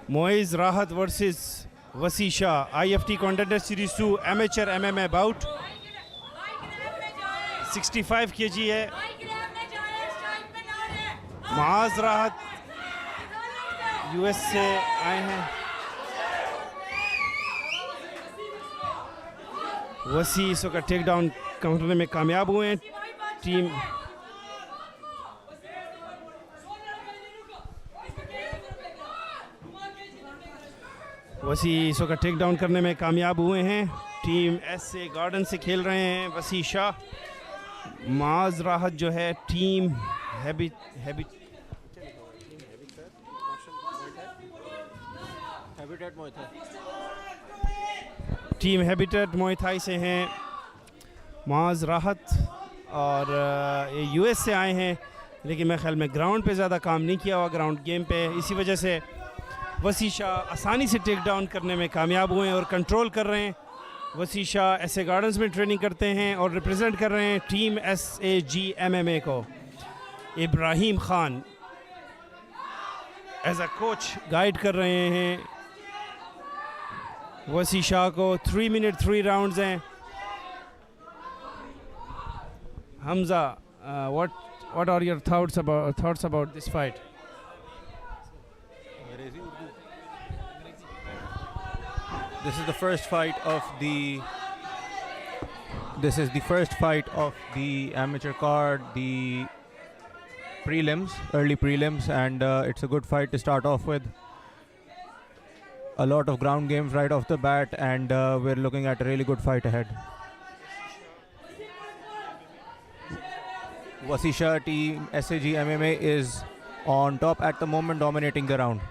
Moiz Rahat versus Wasi Shah, IFT Contender Series 2 Amateur MMA bout. 65 kg है. Moaz Rahat US से आए हैं. वसी इस वक्त टेक डाउन काउंटर में कामयाब हुए हैं. टीम वसी इस वक्त टेक डाउन करने में कामयाब हुए हैं. टीम एसए गार्डन से खेल रहे हैं वसी शाह. माज राहत जो है टीम हैबिटेट मुay थाई से हैं माज राहत. और ये यूएस से आए हैं, लेकिन मैं ख्याल में ग्राउंड पे ज़्यादा काम नहीं किया हुआ, ग्राउंड गेम पे. इसी वजह से वसी शाह आसानी से टेक डाउन करने में कामयाब हुए हैं और कंट्रोल कर रहे हैं. वसी शाह ऐसे गार्डन्स में ट्रेनिंग करते हैं और रिप्रेजेंट कर रहे हैं टीम SAG MMA को. Ibrahim Khan as a coach guide कर रहे हैं वसी शाह को. 3 मिनट 3 राउंड्स हैं. Hamza, what are your thoughts about this fight? This is the first fight of the amateur card, the early prelims, and it's a good fight to start off with. A lot of ground games right off the bat, and we're looking at a really good fight ahead. Wasi Shah team SAG MMA is on top at the moment, dominating the round.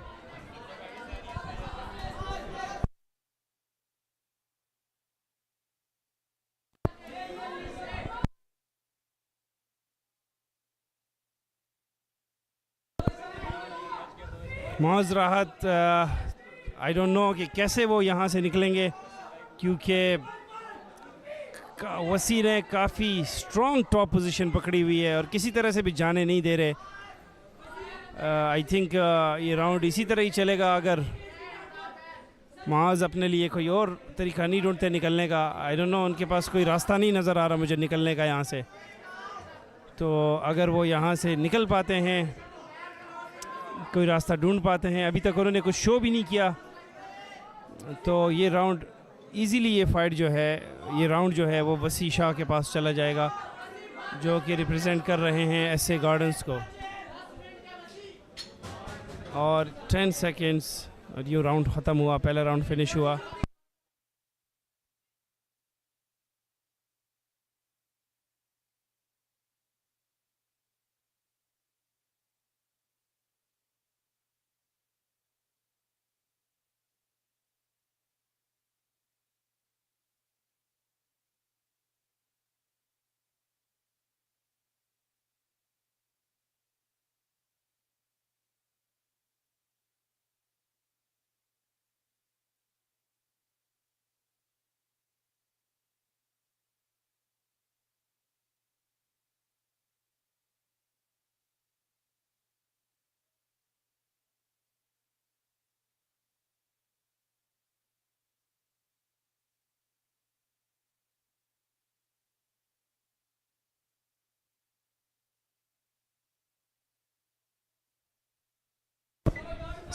मौज राहत I don't know कि कैसे वो यहाँ से निकलेंगे, क्योंकि वसी ने काफ़ी स्ट्रॉन्ग टॉप पोजीशन पकड़ी हुई है और किसी तरह से भी जाने नहीं दे रहे. आई थिंक ये राउंड इसी तरह ही चलेगा अगर मौज अपने लिए कोई और तरीका नहीं ढूंढते निकलने का. आई डोंट नो, उनके पास कोई रास्ता नहीं नज़र आ रहा मुझे निकलने का यहाँ से. तो अगर वो यहाँ से निकल पाते हैं, कोई रास्ता ढूंढ पाते हैं, अभी तक उन्होंने कुछ शो भी नहीं किया, तो ये राउंड इजीली ये फाइट जो है, ये राउंड जो है वो वसी शाह के पास चला जाएगा, जो कि रिप्रेजेंट कर रहे हैं एसए गार्डन्स को. और 10 सेकेंड्स और ये राउंड ख़त्म हुआ, पहला राउंड फिनिश हुआ.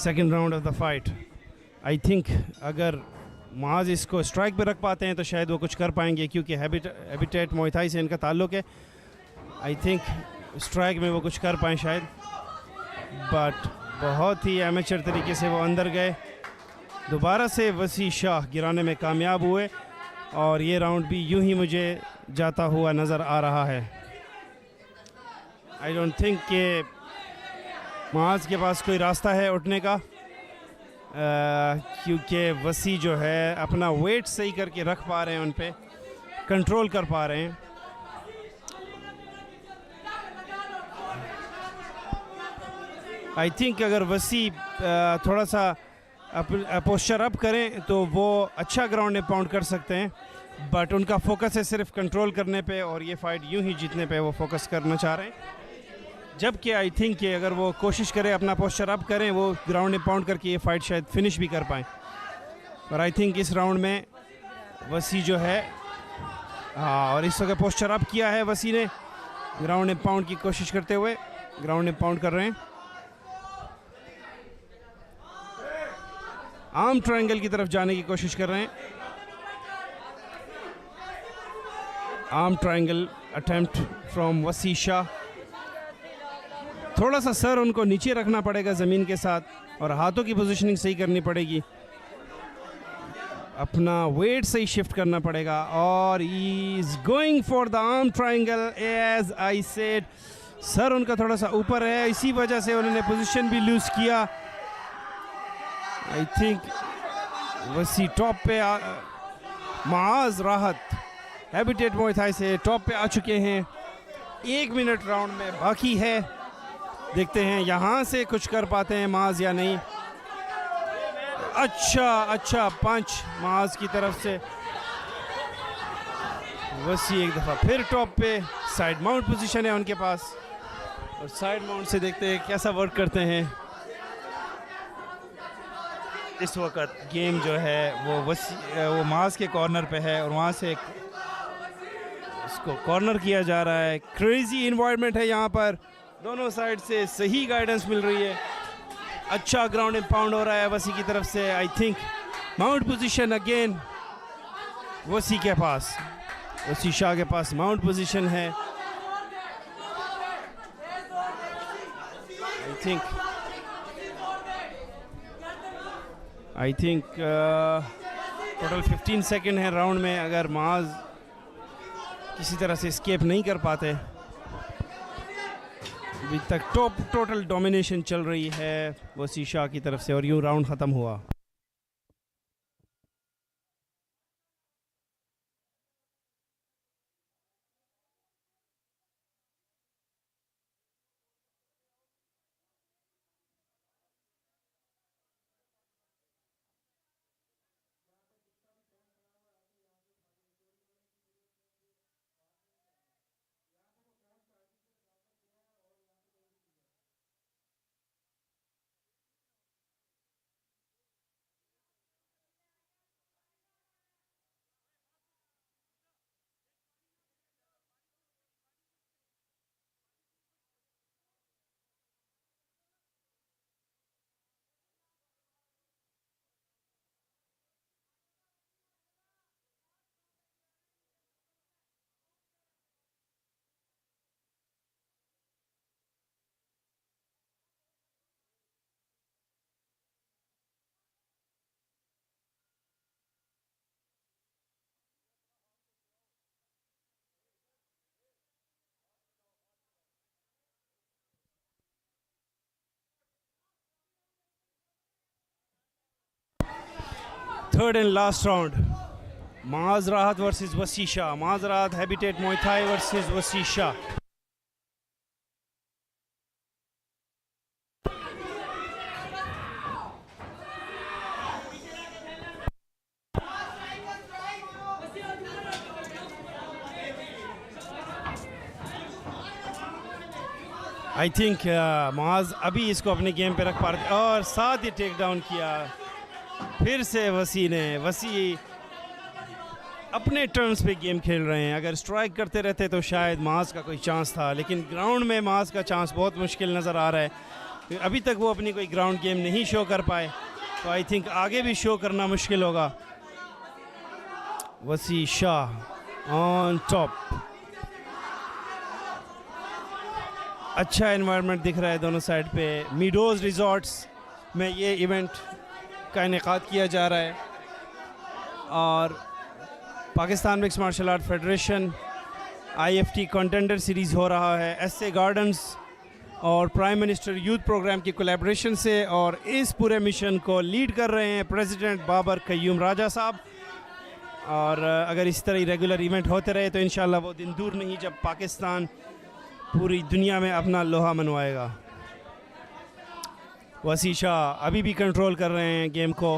Second round of the fight. I think अगर माज इसको स्ट्राइक पे रख पाते हैं तो शायद वो कुछ कर पाएंगे, क्योंकि हैबिटेट मुay थाई से इनका ताल्लुक़ है. आई थिंक स्ट्राइक में वो कुछ कर पाएँ शायद, बट बहुत ही एमेचर तरीके से वो अंदर गए. दोबारा से वसी शाह गिराने में कामयाब हुए और ये राउंड भी यूं ही मुझे जाता हुआ नज़र आ रहा है. आई डोंट थिंक कि माज के पास कोई रास्ता है उठने का, क्योंकि वसी जो है अपना वेट सही करके रख पा रहे हैं, उन पे कंट्रोल कर पा रहे हैं. आई थिंक अगर वसी थोड़ा सा पोस्चर अप करें तो वो अच्छा ग्राउंड में पाउंड कर सकते हैं, बट उनका फोकस है सिर्फ कंट्रोल करने पे और ये फाइट यूं ही जीतने पे वो फोकस करना चाह रहे हैं. जबकि आई थिंक कि अगर वो कोशिश करें अपना पोस्चर अप करें वो ग्राउंड में पाउंड करके ये फाइट शायद फिनिश भी कर पाएँ। पर आई थिंक इस राउंड में वसी जो है, हाँ, और इस वक्त पोस्चर अप किया है वसी ने, ग्राउंड में पाउंड की कोशिश करते हुए ग्राउंड में पाउंड कर रहे हैं। आर्म ट्रायंगल की तरफ जाने की कोशिश कर रहे हैं। आर्म ट्रायंगल अटेम्प्ट फ्रॉम वसी शाह। थोड़ा सा सर उनको नीचे रखना पड़ेगा ज़मीन के साथ और हाथों की पोजीशनिंग सही करनी पड़ेगी, अपना वेट सही शिफ्ट करना पड़ेगा। और he is going for the arm triangle as I said. Sir उनका थोड़ा सा ऊपर है, इसी वजह से उन्होंने पोजीशन भी लूज किया। आई थिंक वसी टॉप पे माज राहत हैबिटेट मुआय थाई से टॉप पे आ चुके हैं। 1 मिनट राउंड में बाकी है, देखते हैं यहाँ से कुछ कर पाते हैं माज या नहीं। अच्छा पंच माज की तरफ से। वसी एक दफ़ा फिर टॉप पे, साइड माउंट पोजीशन है उनके पास और साइड माउंट से देखते हैं कैसा वर्क करते हैं। इस वक्त गेम जो है वो माज के कॉर्नर पे है और वहाँ से इसको कॉर्नर किया जा रहा है। क्रेजी इन्वायरमेंट है यहाँ पर, दोनों साइड से सही गाइडेंस मिल रही है। अच्छा ग्राउंड में पाउंड हो रहा है वसी की तरफ से। I think mount position again वसी के पास, वसी शाह के पास माउंट पोजीशन है। आई थिंक टोटल 15 सेकेंड है राउंड में। अगर माज किसी तरह से स्केप नहीं कर पाते, अभी तक टोटल डोमिनेशन चल रही है वसी शाह की तरफ से और यूं राउंड ख़त्म हुआ। थर्ड एंड लास्ट राउंड, माज राहत वर्सेस वसी शाह। माज राहत हैबिटेट मुआय थाई वर्सेस वसी शाह। आई थिंक माज अभी इसको अपने गेम पे रख पा रहे और साथ ही टेक डाउन किया फिर से वसी ने। वसी अपने टर्म्स पे गेम खेल रहे हैं, अगर स्ट्राइक करते रहते तो शायद माज का कोई चांस था, लेकिन ग्राउंड में माज का चांस बहुत मुश्किल नज़र आ रहा है। अभी तक वो अपनी कोई ग्राउंड गेम नहीं शो कर पाए, तो आई थिंक आगे भी शो करना मुश्किल होगा। वसी शाह ऑन टॉप। अच्छा एनवायरनमेंट दिख रहा है दोनों साइड पे। मीडोज रिजॉर्ट्स में ये इवेंट का इनेकाद किया जा रहा है और Pakistan mix martial art federation IFT contender series हो रहा है SA गार्डन्स और प्राइम मिनिस्टर यूथ प्रोग्राम की कोलैबोरेशन से, और इस पूरे मिशन को लीड कर रहे हैं प्रेसिडेंट बाबर कय्यूम राजा साहब। और अगर इस तरह रेगुलर इवेंट होते रहे तो इंशाल्लाह वो दिन दूर नहीं जब पाकिस्तान पूरी दुनिया में अपना लोहा मनवाएगा। वसी शाह अभी भी कंट्रोल कर रहे हैं गेम को,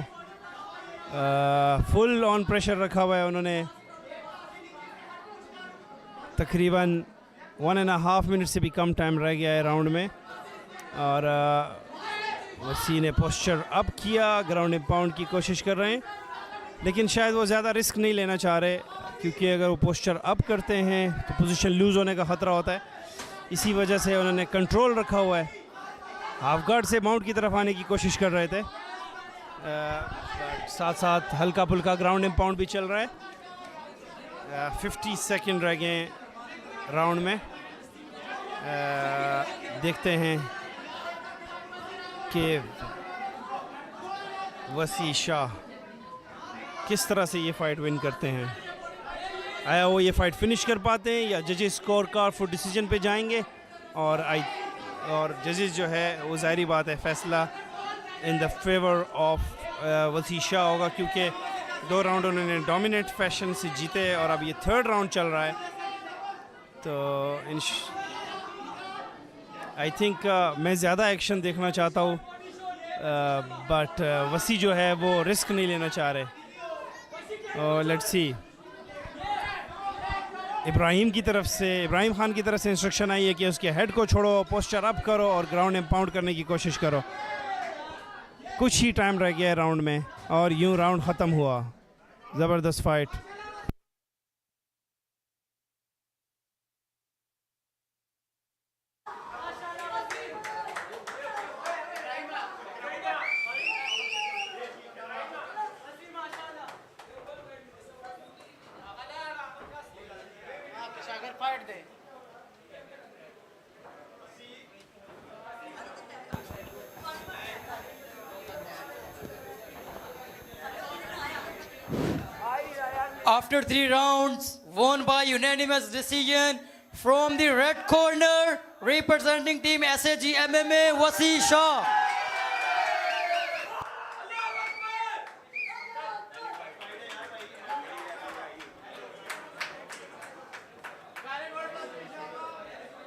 फुल ऑन प्रेशर रखा हुआ है उन्होंने। तकरीबन 1.5 मिनट से भी कम टाइम रह गया है राउंड में, और वसी ने पोस्चर अप किया, ग्राउंड एंड पाउंड की कोशिश कर रहे हैं, लेकिन शायद वो ज़्यादा रिस्क नहीं लेना चाह रहे, क्योंकि अगर वो पोस्चर अप करते हैं तो पोजीशन लूज़ होने का ख़तरा होता है। इसी वजह से उन्होंने कंट्रोल रखा हुआ है, हाफ गार्ड से माउंट की तरफ आने की कोशिश कर रहे थे, साथ साथ हल्का फुल्का ग्राउंड एंड पाउंड भी चल रहा है। 50 सेकंड रह गए राउंड में। देखते हैं कि वसी शाह किस तरह से ये फाइट विन करते हैं। आया वो ये फाइट फिनिश कर पाते हैं या जजेस स्कोर कार्ड फॉर डिसीजन पे जाएंगे, और जजेस जो है वो ज़ाहिरी बात है फैसला इन द फेवर ऑफ वसी शाह होगा, क्योंकि 2 राउंड उन्होंने डोमिनेट फैशन से जीते और अब ये 3rd राउंड चल रहा है। तो आई थिंक मैं ज़्यादा एक्शन देखना चाहता हूँ, बट वसी जो है वो रिस्क नहीं लेना चाह रहे। लेट्स सी, इब्राहिम खान की तरफ से इंस्ट्रक्शन आई है कि उसके हेड को छोड़ो, पोस्चर अप करो और ग्राउंड एंड पाउंड करने की कोशिश करो। कुछ ही टाइम रह गया है राउंड में और यूं राउंड ख़त्म हुआ। ज़बरदस्त fight. After 3 rounds, won by unanimous decision from the red corner, representing team SAG MMA, Wasi Shah.